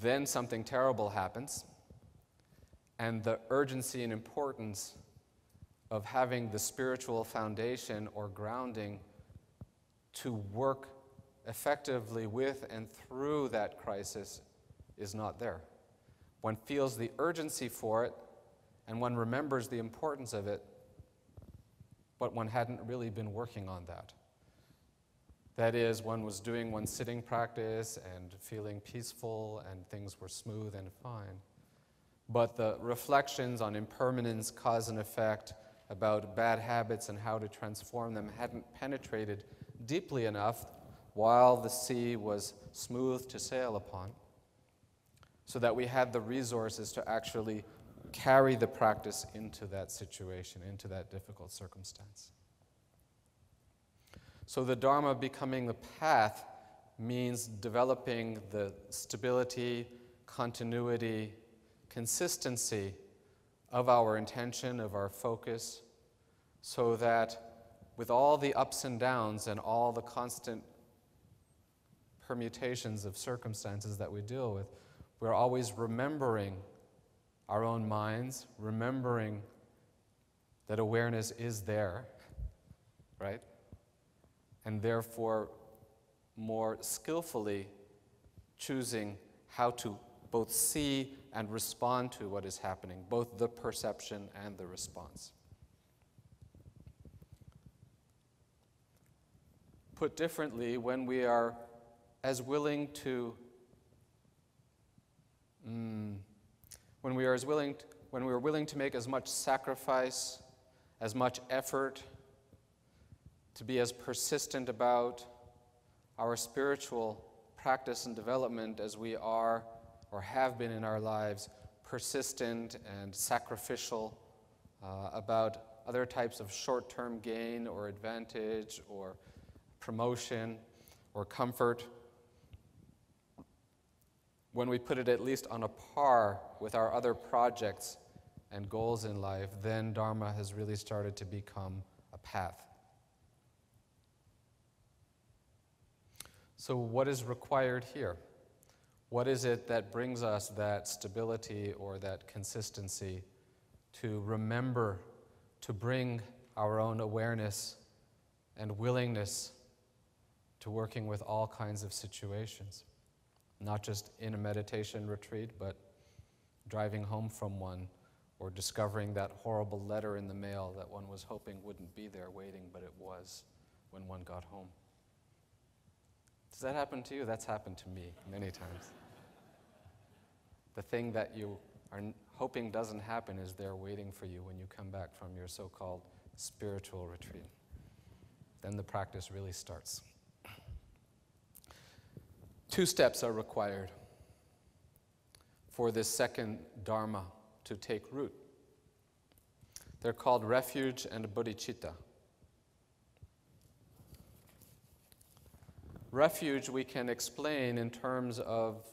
then something terrible happens, and the urgency and importance of having the spiritual foundation or grounding to work effectively with and through that crisis is not there. One feels the urgency for it, and one remembers the importance of it, but one hadn't really been working on that. That is, one was doing one's sitting practice and feeling peaceful and things were smooth and fine. But the reflections on impermanence, cause and effect, about bad habits and how to transform them hadn't penetrated deeply enough while the sea was smooth to sail upon, so that we had the resources to actually carry the practice into that situation, into that difficult circumstance. So the Dharma becoming the path means developing the stability, continuity, consistency of our intention, of our focus, so that with all the ups and downs and all the constant permutations of circumstances that we deal with, we're always remembering our own minds, remembering that awareness is there, right? And therefore more skillfully choosing how to both see and respond to what is happening, both the perception and the response. Put differently, when we are as willing to when we are willing to make as much sacrifice, as much effort, to be as persistent about our spiritual practice and development as we are or have been in our lives, persistent and sacrificial about other types of short-term gain or advantage or promotion or comfort, when we put it at least on a par with our other projects and goals in life, then Dharma has really started to become a path. So what is required here? What is it that brings us that stability or that consistency to remember to bring our own awareness and willingness to working with all kinds of situations? Not just in a meditation retreat, but driving home from one, or discovering that horrible letter in the mail that one was hoping wouldn't be there waiting, but it was when one got home. Does that happen to you? That's happened to me many times. The thing that you are hoping doesn't happen is there waiting for you when you come back from your so-called spiritual retreat. Then the practice really starts. 2 steps are required for this second Dharma to take root. They're called refuge and bodhicitta. Refuge we can explain in terms of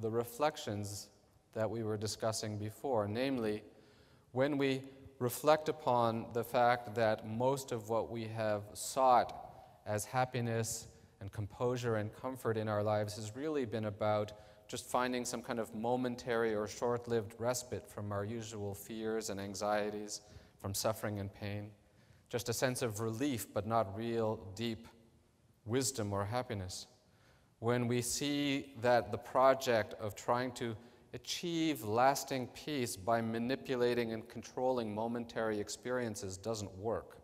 the reflections that we were discussing before, namely, when we reflect upon the fact that most of what we have sought as happiness and composure and comfort in our lives has really been about just finding some kind of momentary or short-lived respite from our usual fears and anxieties, from suffering and pain, just a sense of relief but not real deep wisdom or happiness. When we see that the project of trying to achieve lasting peace by manipulating and controlling momentary experiences doesn't work,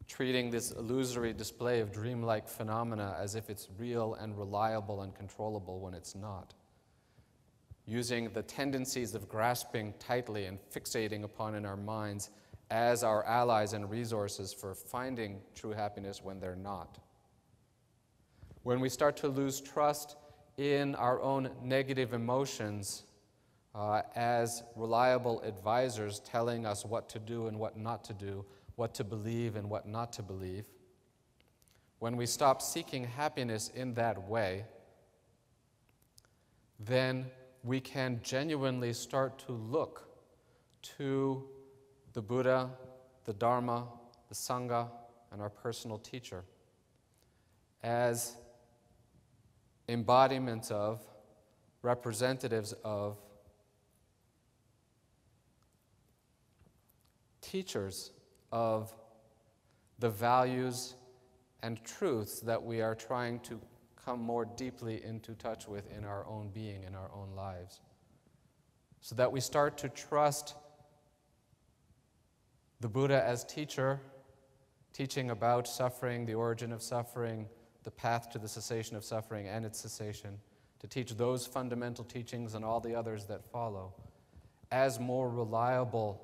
treating this illusory display of dreamlike phenomena as if it's real and reliable and controllable when it's not, using the tendencies of grasping tightly and fixating upon in our minds as our allies and resources for finding true happiness when they're not. When we start to lose trust in our own negative emotions as reliable advisors telling us what to do and what not to do, what to believe and what not to believe, when we stop seeking happiness in that way, then we can genuinely start to look to the Buddha, the Dharma, the Sangha, and our personal teacher as embodiments of representatives of teachers of the values and truths that we are trying to come more deeply into touch with in our own being, in our own lives. So that we start to trust the Buddha as teacher, teaching about suffering, the origin of suffering, the path to the cessation of suffering and its cessation, to teach those fundamental teachings and all the others that follow as more reliable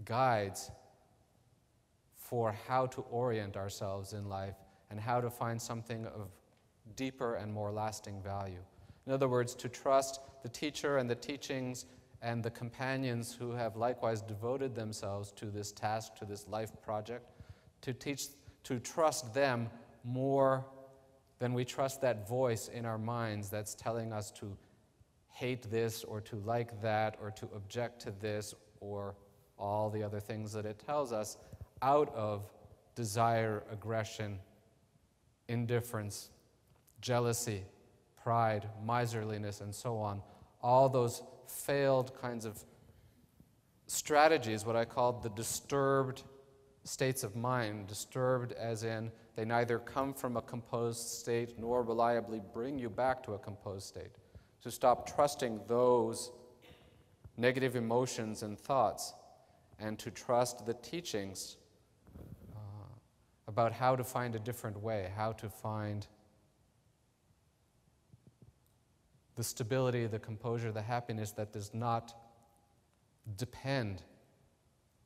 guides for how to orient ourselves in life and how to find something of deeper and more lasting value. In other words, to trust the teacher and the teachings and the companions who have likewise devoted themselves to this task, to this life project, to trust them more than we trust that voice in our minds that's telling us to hate this or to like that or to object to this or all the other things that it tells us out of desire, aggression, indifference, jealousy, pride, miserliness, and so on. All those failed kinds of strategies, what I call the disturbed states of mind, disturbed as in they neither come from a composed state nor reliably bring you back to a composed state. To stop trusting those negative emotions and thoughts and to trust the teachings about how to find a different way, how to find the stability, the composure, the happiness that does not depend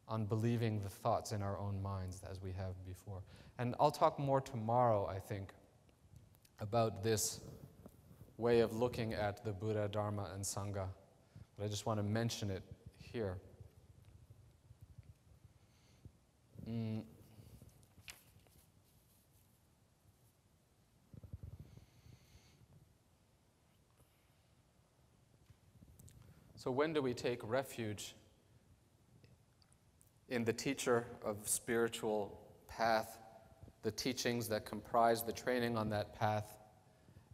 on believing the thoughts in our own minds as we have before. And I'll talk more tomorrow, I think, about this way of looking at the Buddha, Dharma, and Sangha. But I just want to mention it here. So when do we take refuge in the teacher of spiritual path, the teachings that comprise the training on that path,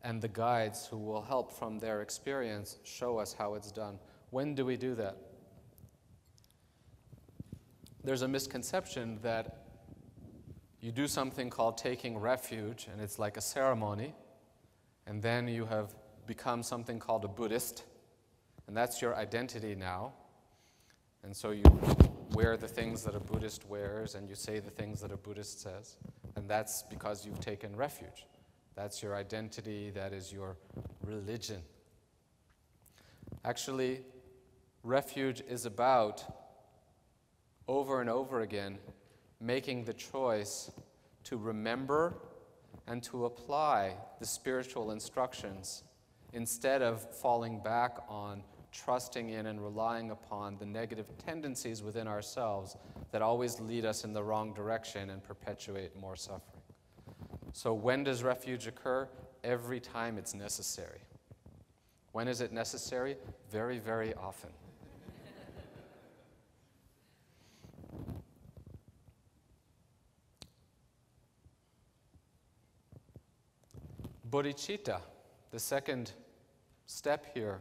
and the guides who will help from their experience show us how it's done? When do we do that? There's a misconception that you do something called taking refuge, and it's like a ceremony, and then you have become something called a Buddhist, and that's your identity now. And so you wear the things that a Buddhist wears, and you say the things that a Buddhist says, and that's because you've taken refuge. That's your identity, that is your religion. Actually, refuge is about, over and over again, making the choice to remember and to apply the spiritual instructions instead of falling back on trusting in and relying upon the negative tendencies within ourselves that always lead us in the wrong direction and perpetuate more suffering. So when does refuge occur? Every time it's necessary. When is it necessary? Very, very often. Bodhicitta, the second step here,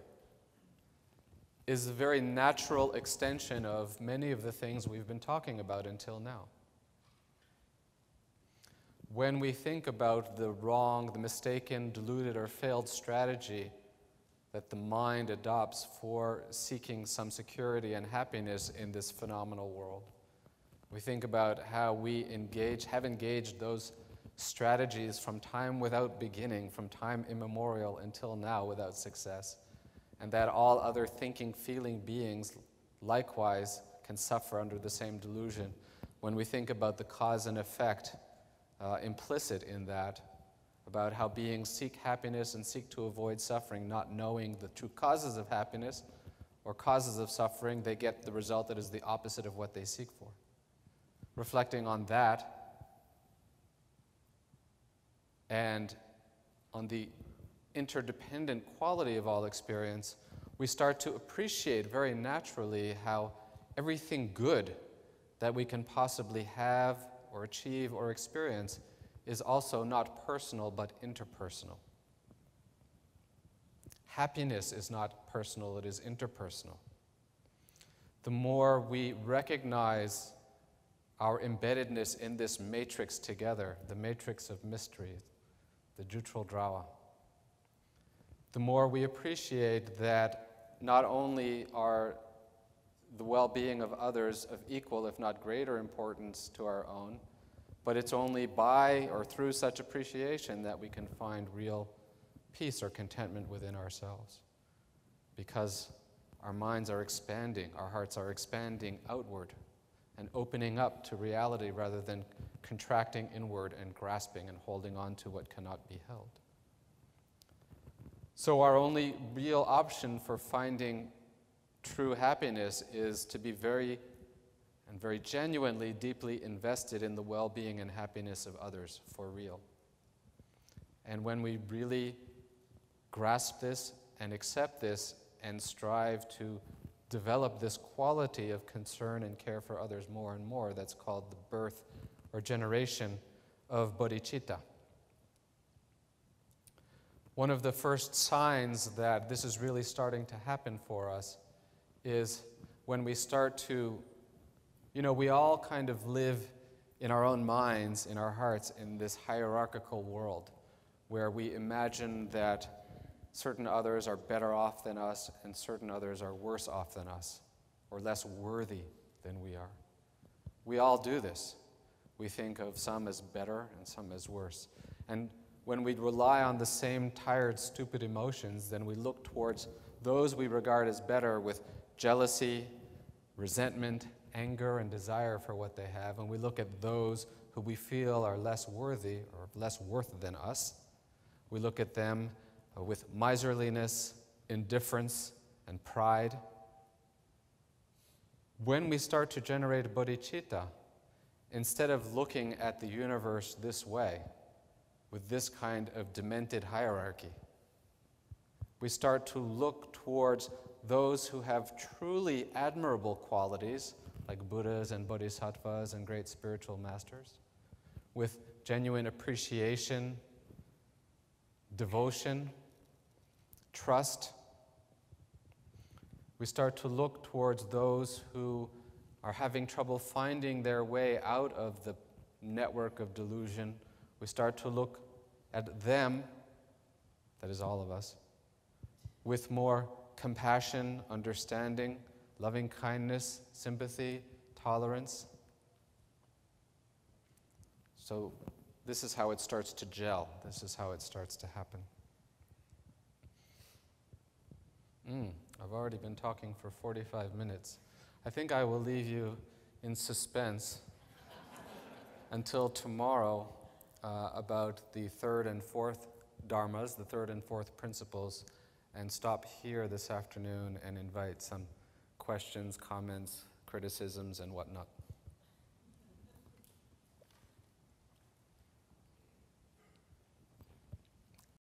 is a very natural extension of many of the things we've been talking about until now. When we think about the wrong, the mistaken, deluded, or failed strategy that the mind adopts for seeking some security and happiness in this phenomenal world, we think about how we have engaged those strategies from time without beginning, from time immemorial until now without success, and that all other thinking, feeling beings likewise can suffer under the same delusion. When we think about the cause and effect implicit in that, about how beings seek happiness and seek to avoid suffering, not knowing the true causes of happiness or causes of suffering, they get the result that is the opposite of what they seek for. Reflecting on that and on the interdependent quality of all experience, we start to appreciate very naturally how everything good that we can possibly have or achieve or experience is also not personal but interpersonal. happiness is not personal, it is interpersonal. The more we recognize our embeddedness in this matrix together, the matrix of mystery, the Jutral Drawa, the more we appreciate that not only are the well-being of others of equal, if not greater importance to our own, but it's only by or through such appreciation that we can find real peace or contentment within ourselves. Because our minds are expanding, our hearts are expanding outward and opening up to reality rather than contracting inward and grasping and holding on to what cannot be held. So our only real option for finding true happiness is to be very genuinely, deeply invested in the well-being and happiness of others for real. And when we really grasp this and accept this and strive to develop this quality of concern and care for others more and more, that's called the birth or generation of bodhicitta. One of the first signs that this is really starting to happen for us is when we start to, we all kind of live in our own minds, in our hearts, in this hierarchical world where we imagine that certain others are better off than us and certain others are worse off than us or less worthy than we are. We all do this. We think of some as better and some as worse. And when we rely on the same tired, stupid emotions, then we look towards those we regard as better with jealousy, resentment, anger, and desire for what they have, and we look at those who we feel are less worthy or less worth than us. We look at them with miserliness, indifference, and pride. When we start to generate bodhicitta, instead of looking at the universe this way, with this kind of demented hierarchy, we start to look towards those who have truly admirable qualities, like Buddhas and Bodhisattvas and great spiritual masters, with genuine appreciation, devotion, trust. We start to look towards those who are having trouble finding their way out of the network of delusion. We start to look at them, that is all of us, with more compassion, understanding, loving kindness, sympathy, tolerance. So this is how it starts to gel. This is how it starts to happen. I've already been talking for 45 minutes. I think I will leave you in suspense until tomorrow about the third and fourth dharmas, the third and fourth principles, and stop here this afternoon and invite some questions, comments, criticisms, and whatnot.